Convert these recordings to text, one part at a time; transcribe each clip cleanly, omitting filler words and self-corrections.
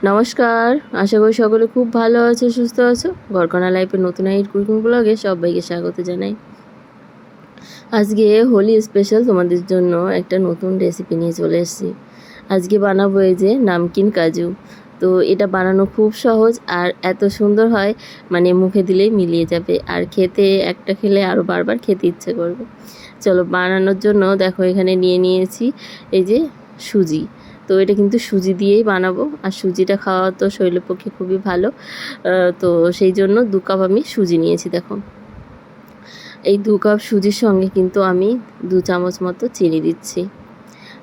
নমস্কার, আশা করি সকলে খুব ভালো আছো, সুস্থ আছো। ঘরকন্যা লাইফের নতুন এক কুকিং ব্লগে সবাইকে স্বাগত জানাই। আজকে হোলি স্পেশাল তোমাদের জন্য একটা নতুন রেসিপি নিয়ে চলে এসেছি। আজকে বানাবো এই যে নামকিন কাজু। তো এটা বানানো খুব সহজ আর এত সুন্দর হয়, মানে মুখে দিলেই মিলিয়ে যাবে, আর খেতে একটা খেলে আরও বারবার খেতে ইচ্ছে করবে। চলো বানানোর জন্য দেখো এখানে নিয়ে নিয়েছি এই যে সুজি। তো এটা কিন্তু সুজি দিয়েই বানাবো, আর সুজিটা খাওয়া তো শরীরের পক্ষে খুবই ভালো। তো সেই জন্য 2 কাপ আমি সুজি নিয়েছি। দেখো এই 2 কাপ সুজির সঙ্গে কিন্তু আমি 2 চামচ মতো চিনি দিচ্ছি।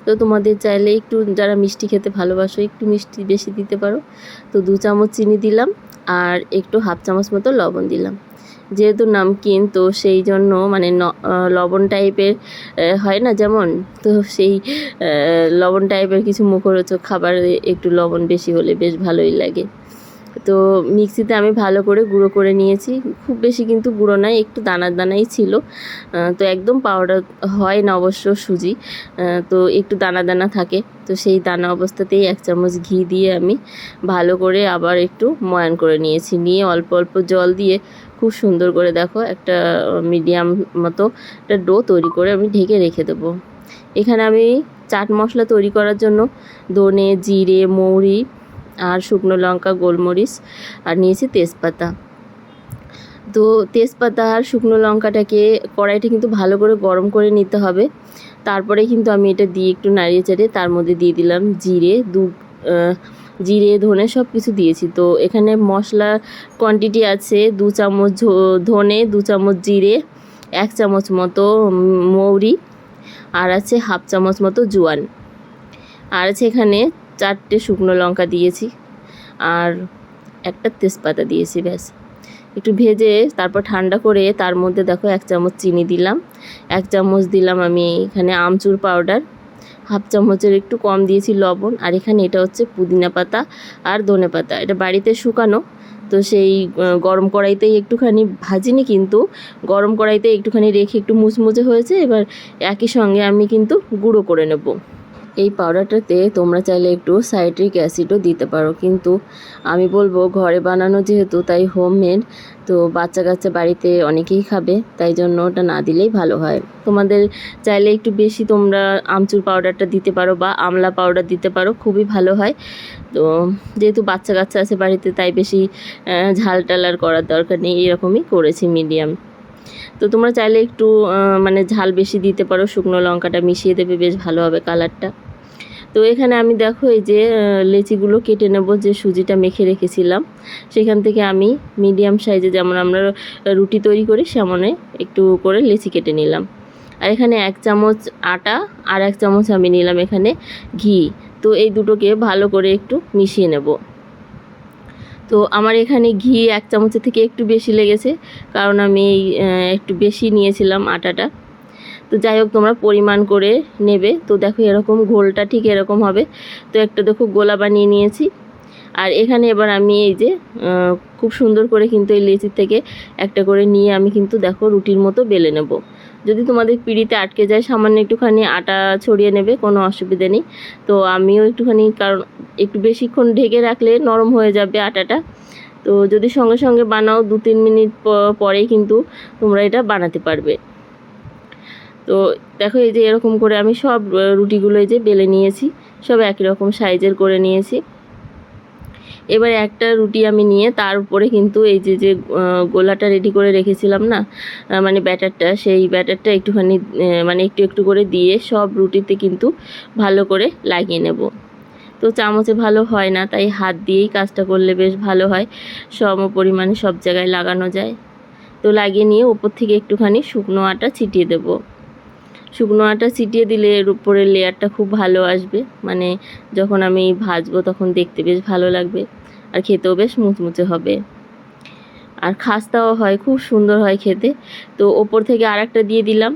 তো তোমাদের চাইলে একটু, যারা মিষ্টি খেতে ভালোবাসো, একটু মিষ্টি বেশি দিতে পারো। তো 2 চামচ চিনি দিলাম, আর একটু হাফ চামচ মতো লবণ দিলাম। যেহেতু নামকিন তো সেই জন্য মানে লবণ টাইপের হয় না যেমন, তো সেই লবণ টাইপের কিছু মুখরোচক খাবারে একটু লবণ বেশি হলে বেশ ভালোই লাগে। তো মিক্সিতে আমি ভালো করে গুঁড়ো করে নিয়েছি। খুব বেশি কিন্তু গুঁড়ো নয়, একটু দানা দানাই ছিল। তো একদম পাউডার হয় না অবশ্য সুজি, তো একটু দানা দানা থাকে। তো সেই দানা অবস্থাতেই 1 চামচ ঘি দিয়ে আমি ভালো করে আবার একটু ময়ান করে নিয়েছি। নিয়ে অল্প অল্প জল দিয়ে খুব সুন্দর করে দেখো একটা মিডিয়াম মতো একটা ডো তৈরি করে আমি ঢেকে রেখে দেবো। এখানে আমি চাট মশলা তৈরি করার জন্য ধনে, জিরে, মৌরি আর শুকনো লঙ্কা, গোলমরিচ আর নিয়েছি তেজপাতা। তো তেজপাতা আর শুকনো লঙ্কাটাকে কড়াইটা কিন্তু ভালো করে গরম করে নিতে হবে। তারপরে কিন্তু আমি এটা দিয়ে একটু নাড়িয়ে চাড়িয়ে তার মধ্যে দিয়ে দিলাম জিরে, জিরে, ধনে সব কিছু দিয়েছি। তো এখানে মশলা কোয়ান্টিটি আছে 2 চামচ ধনে, 2 চামচ জিরে, 1 চামচ মতো মৌরি, আর আছে হাফ চামচ মতো জোয়ান, আর আছে এখানে 4টে শুকনো লঙ্কা দিয়েছি, আর একটা তেজপাতা দিয়েছি। ব্যাস একটু ভেজে তারপর ঠান্ডা করে তার মধ্যে দেখো 1 চামচ চিনি দিলাম, 1 চামচ দিলাম আমি এখানে আমচুর পাউডার, হাফ চামচের একটু কম দিয়েছি লবণ, আর এখানে এটা হচ্ছে পুদিনা পাতা আর ধনে পাতা, এটা বাড়িতে শুকানো। তো সেই গরম কড়াইতেই একটুখানি ভাজিনি, কিন্তু গরম কড়াইতে একটুখানি রেখে একটু মুচমুচে হয়েছে। এবার একই সঙ্গে আমি কিন্তু গুঁড়ো করে নেব। এই পাউডারটাতে তোমরা চাইলে একটু সাইট্রিক অ্যাসিডও দিতে পারো, কিন্তু আমি বলবো ঘরে বানানো যেহেতু, তাই হোমমেড, তো বাচ্চা কাচ্চা বাড়িতে অনেকেই খাবে, তাই জন্য ওটা না দিলেই ভালো হয়। তোমাদের চাইলে একটু বেশি তোমরা আমচুর পাউডারটা দিতে পারো বা আমলা পাউডার দিতে পারো, খুবই ভালো হয়। তো যেহেতু বাচ্চা কাচ্চা আছে বাড়িতে, তাই বেশি ঝাল টাল আর করার দরকার নেই, এরকমই করেছি মিডিয়াম। তো তোমরা চাইলে একটু মানে ঝাল বেশি দিতে পারো, শুকনো লঙ্কাটা মিশিয়ে দেবে, বেশ ভালো হবে কালারটা। তো এখানে আমি দেখো এই যে লেচিগুলো কেটে নেব, যে সুজিটা মেখে রেখেছিলাম সেখান থেকে আমি মিডিয়াম সাইজে, যেমন আমরা রুটি তৈরি করি সেমনে একটু করে লেচি কেটে নিলাম। আর এখানে 1 চামচ আটা আর 1 চামচ আমি নিলাম এখানে ঘি। তো এই দুটোকে ভালো করে একটু মিশিয়ে নেব। তো আমার এখানে ঘি 1 চামচের থেকে একটু বেশি লেগেছে, কারণ আমি একটু বেশি নিয়েছিলাম আটাটা। তো যাই হোক, তোমরা পরিমাণ করে নেবে। তো দেখো এরকম ঘোলটা ঠিক এরকম হবে। তো একটা দেখো গোলা বানিয়ে নিয়েছি। আর এখানে এবার আমি এই যে খুব সুন্দর করে কিন্তু এই লেচির থেকে একটা করে নিয়ে আমি কিন্তু দেখো রুটির মতো বেলে নেব। যদি তোমাদের পিঁড়িতে আটকে যায়, সামান্য একটুখানি আটা ছড়িয়ে নেবে, কোনো অসুবিধা নেই। তো আমিও একটুখানি, কারণ একটু বেশিক্ষণ ঢেকে রাখলে নরম হয়ে যাবে আটাটা। তো যদি সঙ্গে সঙ্গে বানাও 2-3 মিনিট পরেই কিন্তু তোমরা এটা বানাতে পারবে। তো দেখো এই যে এরকম করে আমি সব রুটিগুলো এই যে বেলে নিয়েছি, সব একই রকম সাইজের করে নিয়েছি। এবার একটা রুটি আমি নিয়ে তার উপরে কিন্তু এই যে যে গোলাটা রেডি করে রেখেছিলাম না, মানে ব্যাটারটা, সেই ব্যাটারটা একটুখানি মানে একটু একটু করে দিয়ে সব রুটিতে কিন্তু ভালো করে লাগিয়ে নেব। তো চামচে ভালো হয় না, তাই হাত দিয়েই কাজটা করলে বেশ ভালো হয়, সম পরিমাণে সব জায়গায় লাগানো যায়। তো লাগিয়ে নিয়ে ওপর থেকে একটুখানি শুকনো আটা ছিটিয়ে দেবো। শুকনো আটা ছিটিয়ে দিলে এর উপরের লেয়ারটা খুব ভালো আসবে, মানে যখন আমি ভাজবো তখন দেখতে বেশ ভালো লাগবে, আর খেতেও বেশ মুচমুচে হবে, আর খাস্তাও হয়, খুব সুন্দর হয় খেতে। তো ওপর থেকে আরেকটা দিয়ে দিলাম।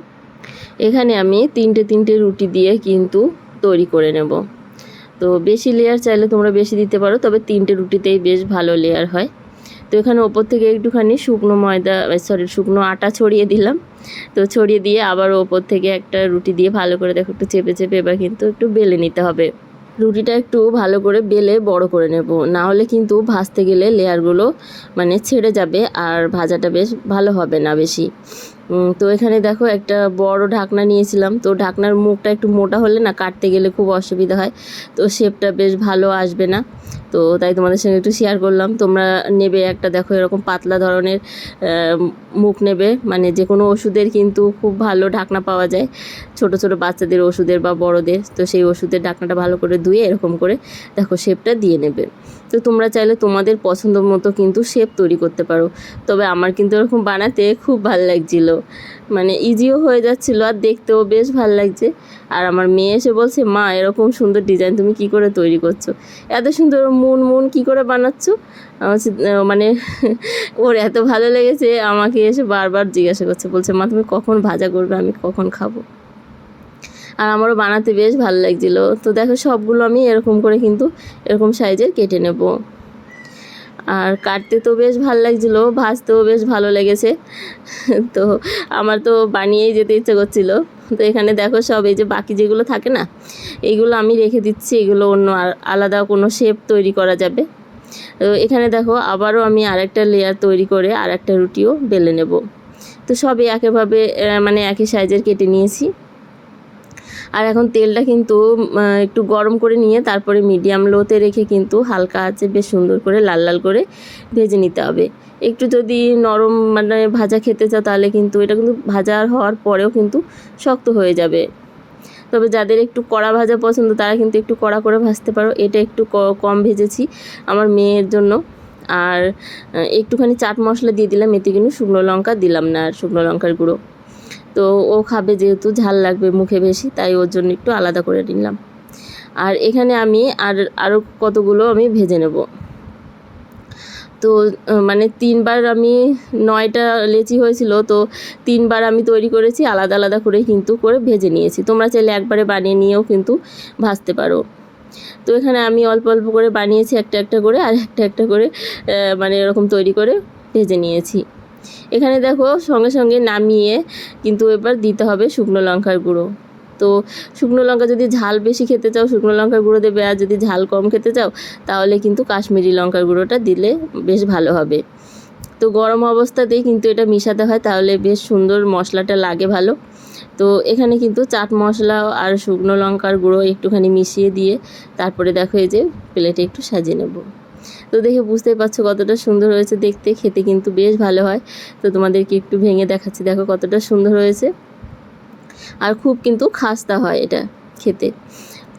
এখানে আমি 3টে রুটি দিয়ে কিন্তু তৈরি করে নেব। তো বেশি লেয়ার চাইলে তোমরা বেশি দিতে পারো, তবে 3টে রুটিতেই বেশ ভালো লেয়ার হয়। তো এখানে ওপর থেকে একটুখানি শুকনো আটা ছড়িয়ে দিলাম। তো ছড়িয়ে দিয়ে আবার ওপর থেকে একটা রুটি দিয়ে ভালো করে দেখো একটু চেপে চেপে এবার কিন্তু একটু বেলে নিতে হবে। রুটিটা একটু ভালো করে বেলে বড় করে নেব, না হলে কিন্তু ভাজতে গেলে লেয়ারগুলো মানে ছেড়ে যাবে আর ভাজাটা বেশ ভালো হবে না বেশি। তো এখানে দেখো একটা বড় ঢাকনা নিয়েছিলাম, তো ঢাকনার মুখটা একটু মোটা হলে না কাটতে গেলে খুব অসুবিধা হয়, তো শেপটা বেশ ভালো আসবে না। তো তাই তোমাদের সঙ্গে একটু শেয়ার করলাম। তোমরা নেবে একটা, দেখো এরকম পাতলা ধরনের মুখ নেবে, মানে যে কোনো ওষুধের কিন্তু খুব ভালো ঢাকনা পাওয়া যায়, ছোট ছোট বাচ্চাদের ওষুধের বা বড়দের, তো সেই ওষুধের ঢাকনাটা ভালো করে ধুয়ে এরকম করে দেখো শেপটা দিয়ে নেবে। তো তোমরা চাইলে তোমাদের পছন্দ মতো কিন্তু শেপ তৈরি করতে পারো, তবে আমার কিন্তু এরকম বানাতে খুব ভালো লাগছিলো, মানে ইজিও হয়ে যাচ্ছিলো আর দেখতেও বেশ ভালো লাগছে। আর আমার মেয়ে এসে বলছে, মা এরকম সুন্দর ডিজাইন তুমি কি করে তৈরি করছো, এত সুন্দর মুন কি করে বানাচ্ছ। মানে ওর এত ভালো লেগেছে, আমাকে এসে বারবার জিজ্ঞাসা করছে, বলছে মা তুমি কখন ভাজা করবে, আমি কখন খাবো। আর আমারও বানাতে বেশ ভালো লাগছিলো। তো দেখো সবগুলো আমি এরকম করে কিন্তু এরকম সাইজের কেটে নেব। আর কাটতে তো বেশ ভালো লাগছিলো, ভাজতেও বেশ ভালো লেগেছে। তো আমার তো বানিয়েই যেতে ইচ্ছে করছিলো। তো এখানে দেখো সব এই যে বাকি যেগুলো থাকে না, এইগুলো আমি রেখে দিচ্ছি, এগুলো অন্য আলাদা কোনো শেপ তৈরি করা যাবে। তো এখানে দেখো আবারও আমি আরেকটা লেয়ার তৈরি করে আরেকটা রুটিও বেলে নেব। তো সবই একইভাবে মানে একই সাইজের কেটে নিয়েছি। আর এখন তেলটা কিন্তু একটু গরম করে নিয়ে তারপরে মিডিয়াম লোতে রেখে কিন্তু হালকা আঁচে বেশ সুন্দর করে লাল লাল করে ভেজে নিতে হবে। একটু যদি নরম মানে ভাজা খেতে চাও তাহলে কিন্তু এটা কিন্তু ভাজা হওয়ার পরেও কিন্তু শক্ত হয়ে যাবে। তবে যাদের একটু কড়া ভাজা পছন্দ তারা কিন্তু একটু কড়া করে ভাজতে পারো। এটা একটু কম ভেজেছি আমার মেয়ের জন্য। আর একটুখানি চাট মশলা দিয়ে দিলাম, এতে কিন্তু শুকনো লঙ্কা দিলাম না, আর শুকনো লঙ্কার গুঁড়ো। তো ও খাবে যেহেতু ঝাল লাগবে মুখে বেশি, তাই ওর জন্য একটু আলাদা করে নিলাম। আর এখানে আমি আরও কতগুলো আমি ভেজে নেব। তো মানে 3বার আমি 9টা লেচি হয়েছিল, তো 3বার আমি তৈরি করেছি, আলাদা আলাদা করে কিন্তু করে ভেজে নিয়েছি। তোমরা চাইলে একবারে বানিয়ে নিয়েও কিন্তু ভাজতে পারো। তো এখানে আমি অল্প অল্প করে বানিয়েছি একটা একটা করে, আর একটা একটা করে মানে এরকম তৈরি করে ভেজে নিয়েছি। এখানে দেখো সঙ্গে সঙ্গে নামিয়ে কিন্তু এবার দিতে হবে শুকনো লঙ্কার গুঁড়ো। তো শুকনো লঙ্কা যদি ঝাল বেশি খেতে চাও শুকনো লঙ্কার গুঁড়ো দেবে, আর যদি ঝাল কম খেতে চাও তাহলে কিন্তু কাশ্মীরি লঙ্কার গুঁড়োটা দিলে বেশ ভালো হবে। তো গরম অবস্থাতেই কিন্তু এটা মিশাতে হয়, তাহলে বেশ সুন্দর মশলাটা লাগে ভালো। তো এখানে কিন্তু চাট মশলা আর শুকনো লঙ্কার গুঁড়ো একটুখানি মিশিয়ে দিয়ে তারপরে দেখো এই যে প্লেটে একটু সাজিয়ে নেব। তো দেখে বুঝতেই পারছো কতটা সুন্দর হয়েছে দেখতে, খেতে কিন্তু বেশ ভালো হয়। তো তোমাদেরকে একটু ভেঙে দেখাচ্ছি, দেখো কতটা সুন্দর হয়েছে, আর খুব কিন্তু খাস্তা হয় এটা খেতে।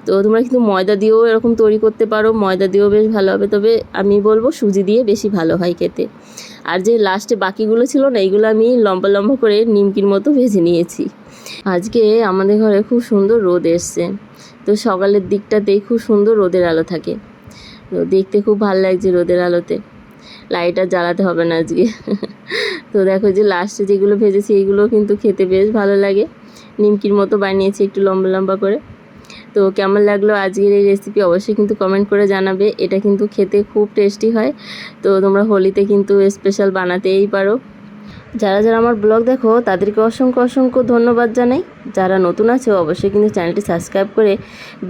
তো তোমরা কিন্তু ময়দা দিয়েও এরকম তৈরি করতে পারো, ময়দা দিয়েও বেশ ভালো হবে, তবে আমি বলবো সুজি দিয়ে বেশি ভালো হয় খেতে। আর যে লাস্টে বাকিগুলো ছিল না, এইগুলো আমি লম্বা লম্বা করে নিমকির মতো ভেজে নিয়েছি। আজকে আমাদের ঘরে খুব সুন্দর রোদ এসছে, তো সকালের দিকটাতেই খুব সুন্দর রোদের আলো থাকে, তো দেখতে খুব ভালো লাগছে রোদের আলোতে। লাইট আর জ্বালাতে হবে না আজকে। তো দেখো যে লাস্টে যেগুলো ভেজেছি এইগুলো কিন্তু খেতে বেশ ভালো লাগে, নিমকির মতো বানিয়েছি একটু লম্বা লম্বা করে। তো কেমন লাগলো আজকের এই রেসিপি অবশ্যই কিন্তু কমেন্ট করে জানাবে। এটা কিন্তু খেতে খুব টেস্টি হয়, তো তোমরা হোলিতে কিন্তু স্পেশাল বানাতেই পারো। যারা যারা আমার ব্লগ দেখো তাদেরকে অসংখ্য অসংখ্য ধন্যবাদ জানাই। যারা নতুন আছে অবশ্যই কিন্তু চ্যানেলটি সাবস্ক্রাইব করে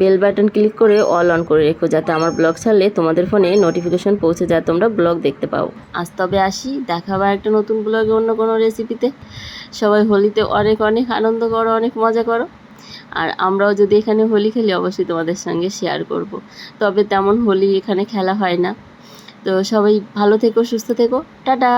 বেল বাটন ক্লিক করে অল অন করে রেখো, যাতে আমার ব্লগ ছাড়লে তোমাদের ফোনে নোটিফিকেশন পৌঁছে যায়, তোমরা ব্লগ দেখতে পাও। আজ তবে আসি, দেখা হবে একটা নতুন ব্লগে অন্য কোনো রেসিপিতে। সবাই হোলিতে অনেক অনেক আনন্দ করো, অনেক মজা করো। আর আমরাও যদি এখানে হোলি খেলি অবশ্যই তোমাদের সঙ্গে শেয়ার করব। তবে তেমন হোলি এখানে খেলা হয় না। তো সবাই ভালো থেকো, সুস্থ থেকো, টাটা।